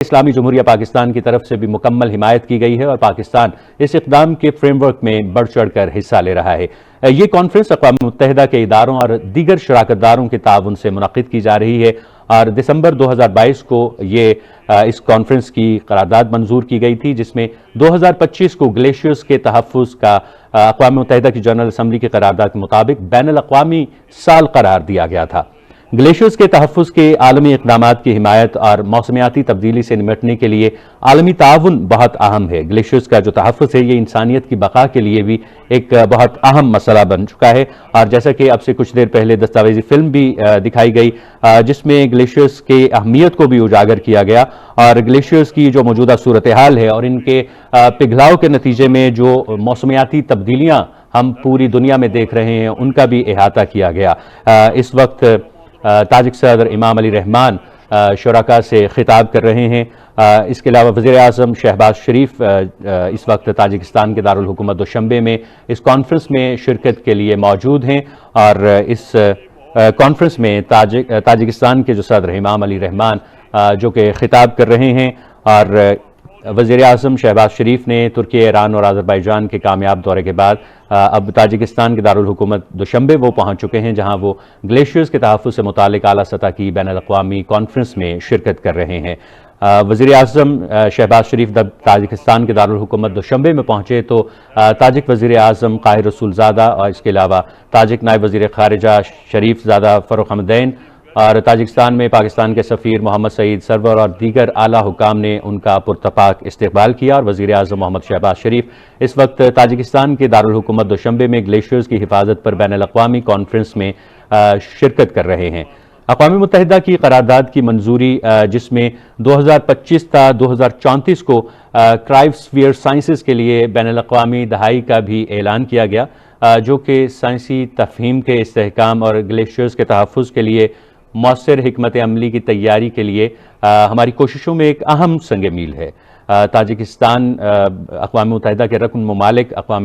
इस्लामी जमहूरिया पाकिस्तान की तरफ से भी मुकम्मल हिमायत की गई है और पाकिस्तान इस इक़दाम के फ्रेमवर्क में बढ़ चढ़कर हिस्सा ले रहा है। ये कॉन्फ्रेंस अक़वाम मुत्तहिदा के इदारों और दीगर शराकतदारों के ताउन से मुनक़िद की जा रही है और दिसंबर 2022 को इस कॉन्फ्रेंस की करारदाद मंजूर की गई थी, जिसमें 2025 को ग्लेशियर्स के तहफ़्फ़ुज़ का अक़वाम मुत्तहिदा की जनरल असम्बली की करारदाद के मुताबिक बैनुल अक़वामी साल करार दिया गया था। ग्लेशियर्स के तहफ़्फ़ुज़ के आलमी इक़दामात की हिमायत और मौसमियाती तब्दीली से निपटने के लिए आलमी ताउन बहुत अहम है। ग्लेशियर्स का जो तहफ़्फ़ुज़ है, ये इंसानियत की बका के लिए भी एक बहुत अहम मसला बन चुका है और जैसा कि अब से कुछ देर पहले दस्तावेजी फिल्म भी दिखाई गई, जिसमें ग्लेशियर्स की अहमियत को भी उजागर किया गया और ग्लेशियर्स की जो मौजूदा सूरत हाल है और इनके पिघलाव के नतीजे में जो मौसमियाती तब्दीलियाँ हम पूरी दुनिया में देख रहे हैं, उनका भी अहाता किया गया। इस वक्त ताजिक सदर इमाम अली रहमान शुरका से खिताब कर रहे हैं। इसके अलावा वज़ीर आज़म शहबाज शरीफ इस वक्त ताजिकिस्तान के दारुल हुकूमत दुशंबे में इस कॉन्फ्रेंस में शिरकत के लिए मौजूद हैं और इस कॉन्फ्रेंस में ताजिकिस्तान के जो सदर इमाम अली रहमान जो कि खिताब कर रहे हैं और वज़ीर आज़म शहबाज शरीफ ने तुर्की, ईरान और अज़रबैजान के कामयाब दौरे के बाद अब ताजिकिस्तान के दारुल हुकूमत दुशंबे वो पहुँच चुके हैं, जहाँ वो ग्लेशियर्स के तहफ़्फ़ुज़ से मुतालिक आला सतह की बैनुल अक़वामी कॉन्फ्रेंस में शिरकत कर रहे हैं। वज़ीर आज़म शहबाज शरीफ जब ताजिकिस्तान के दारुल हुकूमत दुशंबे में पहुँचे तो ताजिक वज़ीर आज़म काहिर रसूलज़ादा और इसके अलावा ताजिक नायब वज़ीर ख़ारिजा शरीफज़ादा फ़र्रुख हमदैन और ताजिकिस्तान में पाकिस्तान के सफ़ीर मोहम्मद सईद सरवर और दीगर आला हुकाम ने उनका पुरतपाक इस्तकबाल किया और वज़ीर आज़म मोहम्मद शहबाज शरीफ इस वक्त ताजिकिस्तान के दारुल हुकूमत दुशंबे में ग्लेशियर्स की हिफाजत पर बैनुल अक़वामी कॉन्फ्रेंस में शिरकत कर रहे हैं। अक़वाम मुत्तहिदा की करारदाद की मंजूरी, जिसमें 2025 था 2034 को क्रायोस्फीयर साइंसेस के लिए बैनुल अक़वामी दहाई का भी ऐलान किया गया, जो कि साइंसी तफ़हीम के इस्तेहकाम और ग्लेशियर्स के तहफ़्फ़ुज़ के लिए मौसर हिकमत अमली की तैयारी के लिए हमारी कोशिशों में एक अहम संग मील है। ताजिकिस्तान अक़वाम मुत्तहिदा के रकन ममालिक अक़वाम